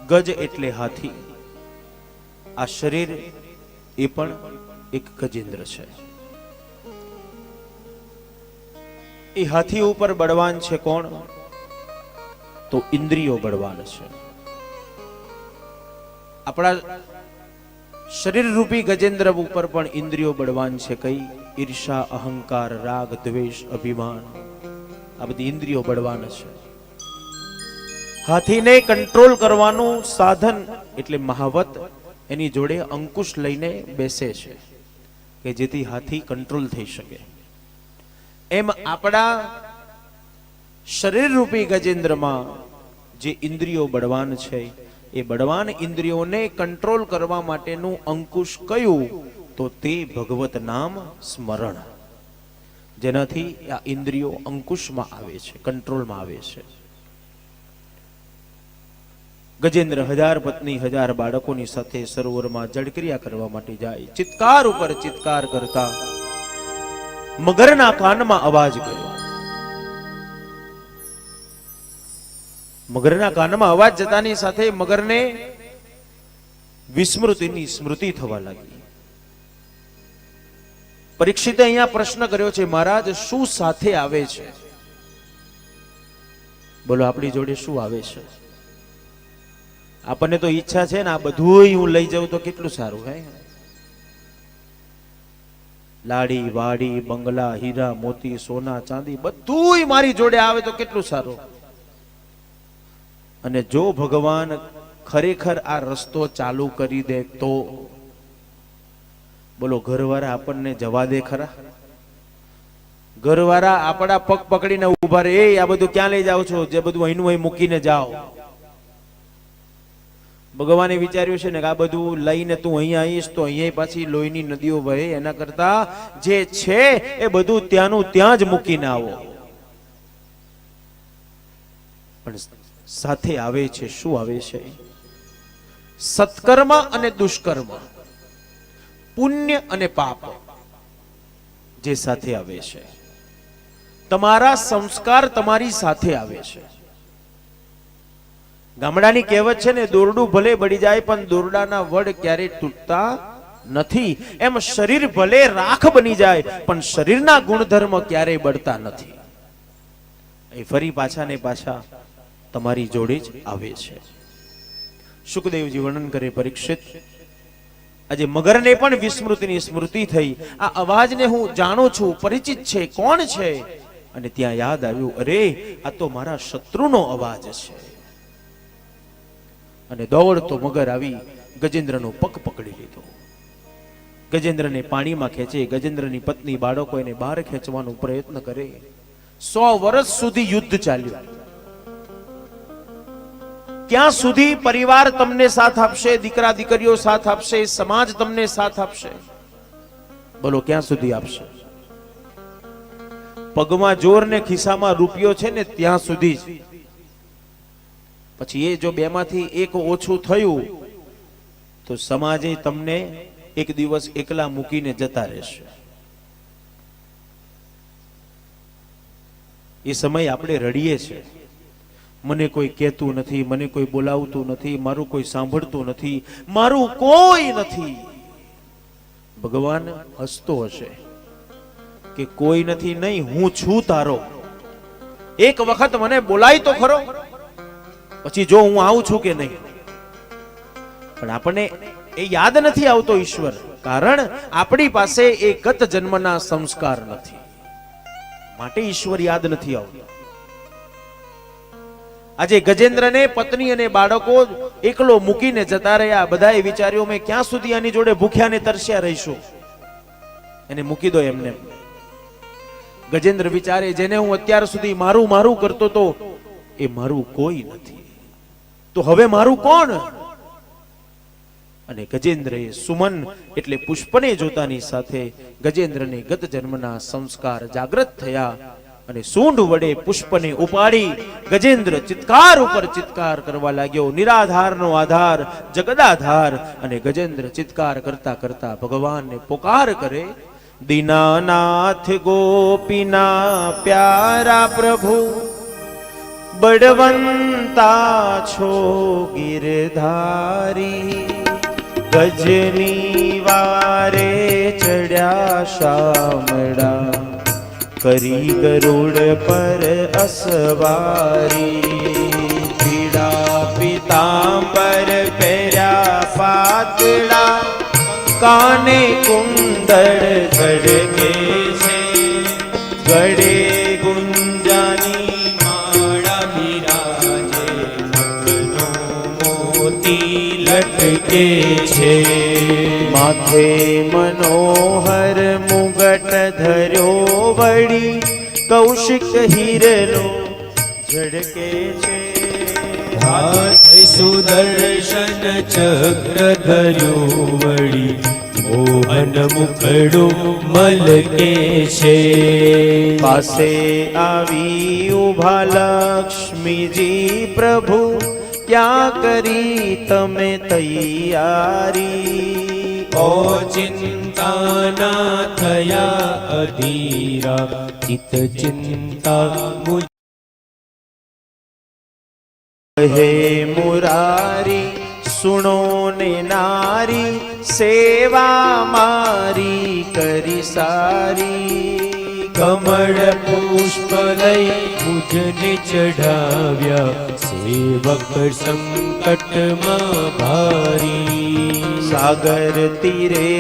ગજ એટલે હાથી. આ શરીર એ પણ એક ગજેન્દ્ર છે. એ હાથી ઉપર બળવાન છે કોણ? તો ઇન્દ્રિયો બળવાન છે. આપણા શરીર રૂપી ગજેન્દ્ર ઉપર પણ ઇન્દ્રિયો બળવાન છે. કઈ? ઈર્ષા, અહંકાર, રાગ, દ્વેષ, અભિમાન, આ બધી ઇન્દ્રિયો બળવાન છે. હાથીને કંટ્રોલ કરવાનું સાધન એટલે મહાવત એની જોડે અંકુશ લઈને બેસે છે કે જેથી હાથી કંટ્રોલ થઈ શકે. એમ આપણા શરીર રૂપી ગજેન્દ્રમાં જે ઇન્દ્રિયો બળવાન છે એ બળવાન ઇન્દ્રિયોને કંટ્રોલ કરવા માટેનું અંકુશ કયું? તો તે ભગવત નામ સ્મરણ, જેનાથી આ ઇન્દ્રિયો અંકુશમાં આવે છે, કંટ્રોલમાં આવે છે. ગજેન્દ્ર 1000 પત્ની 1000 બાળકોની સાથે સરોવરમાં જળક્રિયા કરવા માટે જાય. ચિત્કાર ઉપર ચિત્કાર કરતા મગરના કાનમાં અવાજ ગયો. મગરના કાનમાં અવાજ જતાની સાથે મગરને વિસ્મૃતિની સ્મૃતિ થવા લાગી. પરીક્ષિતે અહીંયા પ્રશ્ન કર્યો છે, મહારાજ શું સાથે આવે છે? બોલો, આપણી જોડે શું આવે છે? આપણને તો ઈચ્છા છે ને આ બધું હું લઈ જાઉં તો કેટલું સારું. હે, લાડી વાડી, બંગલા, હીરા મોતી, સોના ચાંદી બધું મારી જોડે આવે તો કેટલું સારું. અને જો ભગવાન ખરેખર આ રસ્તો ચાલુ કરી દે તો બોલો, ઘરવાળા આપણને જવા દે ખરા? ઘરવાળા આપણા પગ પકડીને ઉભા રહે, એ આ બધું ક્યાં લઈ જાઓ છો? જે બધું અહીંનું અહીં મૂકીને જાઓ. ભગવાને વિચાર્યું છે ને કે આ બધું લઈને તું અહીંયા આવીશ તો અહીંયા પાછી લોહીની નદીઓ વહે, એના કરતા જે છે એ બધું ત્યાંનું ત્યાં જ મૂકીને આવો. પણ સાથે આવે છે, શું આવે છે? સત્કર્મ અને દુષ્કર્મ, પુણ્ય અને પાપ જે સાથે આવે છે. તમારા સંસ્કાર તમારી સાથે આવે છે. ગામડાની કહેવત છે ને, દોરડું ભલે બળી જાય પણ દોરડાના વડ ક્યારેય તૂટતા નથી. એમ શરીર ભલે રાખ બની જાય પણ શરીરના ગુણધર્મ ક્યારેય બળતા નથી. એ ફરી પાછા ને પાછા તમારી જોડે જ આવે છે. સુખદેવજી વર્ણન કરે, પરીક્ષિત, આજે મગરને પણ વિસ્મૃતિની સ્મૃતિ થઈ. આ અવાજને હું જાણું છું, પરિચિત છે, કોણ છે? અને ત્યાં યાદ આવ્યું, અરે આ તો મારા શત્રુનો અવાજ છે. અને દોડતો મગર આવી ગજેન્દ્રનો પગ પકડી લીધો. ગજેન્દ્રને પાણીમાં ખેંચે. ગજેન્દ્રની પત્ની બાળકો એને બહાર ખેંચવાનો પ્રયત્ન કરે. 100 વર્ષ સુધી યુદ્ધ ચાલ્યું. ક્યાં સુધી પરિવાર તમને સાથ આપશે? દીકરા દીકરીઓ સાથ આપશે? સમાજ તમને સાથ આપશે? બોલો, ક્યાં સુધી આપશે? પગમાં જોર ને ખિસ્સામાં રૂપિયો છે ને ત્યાં સુધી જ. પછી એ જો બેમાંથી એક ઓછું થયું તો સમાજે તમને એક દિવસ એકલા મૂકીને જતા રહેશે. એ સમય આપણે રડીએ છીએ, મને કોઈ કહેતું નથી, મને કોઈ બોલાવતું નથી, મારું કોઈ સાંભળતું નથી, મારું કોઈ નથી. ભગવાન હસતો હશે કે કોઈ નથી નહીં, હું છું તારો. એક વખત મને બોલાય તો ખરો, પછી જો હું આવું છું કે નહીં. પણ આપણને એ યાદ નથી આવતો ઈશ્વર, કારણ આપણી પાસે એ ગત જન્મના સંસ્કાર નથી, માટે ઈશ્વર યાદ નથી આવતો. આજે ગજેન્દ્રને પત્ની અને બાળકો એકલો મૂકીને જતા રહ્યા. બધાએ વિચાર્યું, મેં ક્યાં સુધી આની જોડે ભૂખ્યા ને તરસ્યા રહીશું, એને મૂકી દો એમને. ગજેન્દ્ર વિચારે, જેને હું અત્યાર સુધી મારું મારું કરતો તો એ મારું કોઈ નથી, તો હવે મારું કોણ? અને ગજેન્દ્રએ સુમન એટલે પુષ્પને જોતાની સાથે ગજેન્દ્રને ગત જન્મના સંસ્કાર જાગૃત થયા અને સૂંઢ વડે પુષ્પને ઉપાડી ગજેન્દ્ર ચિત્કાર ઉપર ચિત્કાર કરવા લાગ્યો. નિરાધારનો આધાર, જગદાધાર. અને ગજેન્દ્ર ચિત્કાર કરતા કરતા ભગવાનને પોકાર કરે, દીનાનાથ ગોપીના પ્યારા પ્રભુ, બળવંતા છો ગિરધારી, ગજની વારે ચડ્યા શામળા, કરી ગરુડ પર અસવારી, પીડા પીતાંબર પહેર્યા પાતળા, કાને કુંડળ ઝડકે છે, ગળે ગુંજાની માળા બિરાજે, નખનો મોતી લટકે છે, માથે મનોહર મુગટ ધર્યો વળી, કૌશિક હીરનો ઝડકે છે, હાથે સુદર્શન ચક્ર ધર્યું વળી, મોહન મુખડું મલકે છે, પાસે આવી ઉભા લક્ષ્મીજી પ્રભુ, ક્યાં કરી તમે તૈયારી, ઓ ચિંતાના થયા અધીરા, ચિત ચિંતા મુજ હે મુરારી સુણો ને નારી, સેવા મારી કરી સારી, કમળ પુષ્પ લઈ મુજને ચઢાવ્યા, સેવક સંકટમાં ભારી, સાગર તીરે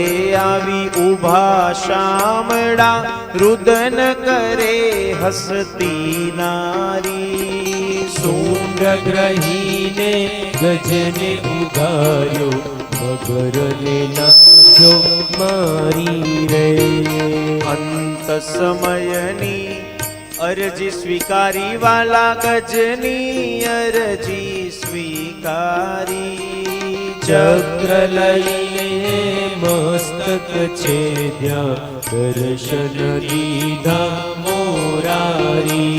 આવી ઉભા શામળા, રુદન કરે હસતી નારી, સૂંડ ગ્રહીને ગજને ઉગાર્યો, મગરને નાખ્યો મારી રે, અંત સમયની અરજી સ્વીકારી, વાલા ગજની અરજી સ્વીકારી, ચક્ર લઈને મસ્તક છેદ્યા, દર્શન દીધા મોરારી,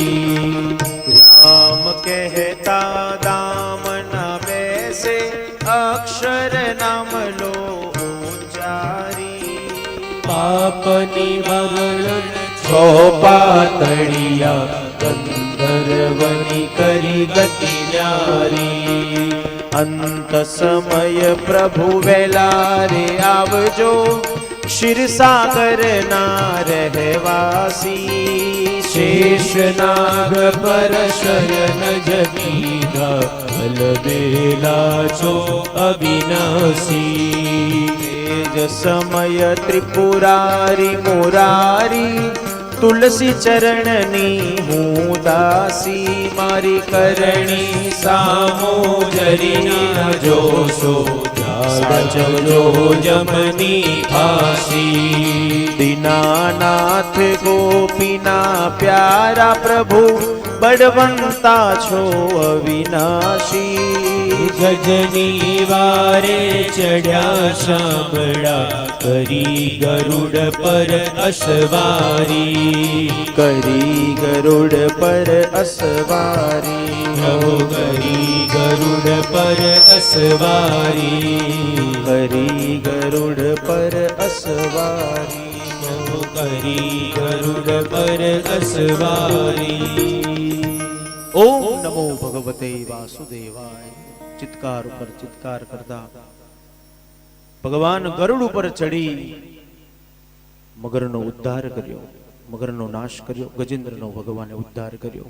રામ કહેતા દામ ન બેસે, અક્ષર નામ લો ઉચ્ચારી, પાપ નિવારણ છો પાતળિયા, ગંધર્વની કરી ગતિ ન્યારી, અંત સમય પ્રભુ વેલા રે આવજો, ક્ષીરસાગર ના રહેવાસી, શેષનાગ પર શયન જગીધા, અલબેલા છો અવિનાશી, તેજ સમય ત્રિપુરારી મુરારી, તુલસી ચરણની હું દાસી, મારી કરણી સામો જરી ન જોશો, સાચવજો જમની ફાંસી, દીનાનાથ ગોપીના પ્યારા પ્રભુ, બળવંતા છો અવિનાશી, ગજની વારે ચડ્યા શામળા, કરી ગરુડ પર અસવારી, કરી ગરુડ પર અસવારી, કરી ગરુડ પર અસવારી, કરી ગરુડ પર અસવારી, કરી ગરુડ પર અસવારી. ઓમ નમો ભગવતે વાસુદેવાય. ચિત્કાર ઉપર ચિત્કાર કરતા ભગવાન ગરુડ ઉપર ચડી મગરનો ઉદ્ધાર કર્યો, મગરનો નાશ કર્યો, ગજેન્દ્રનો ભગવાને ઉદ્ધાર કર્યો.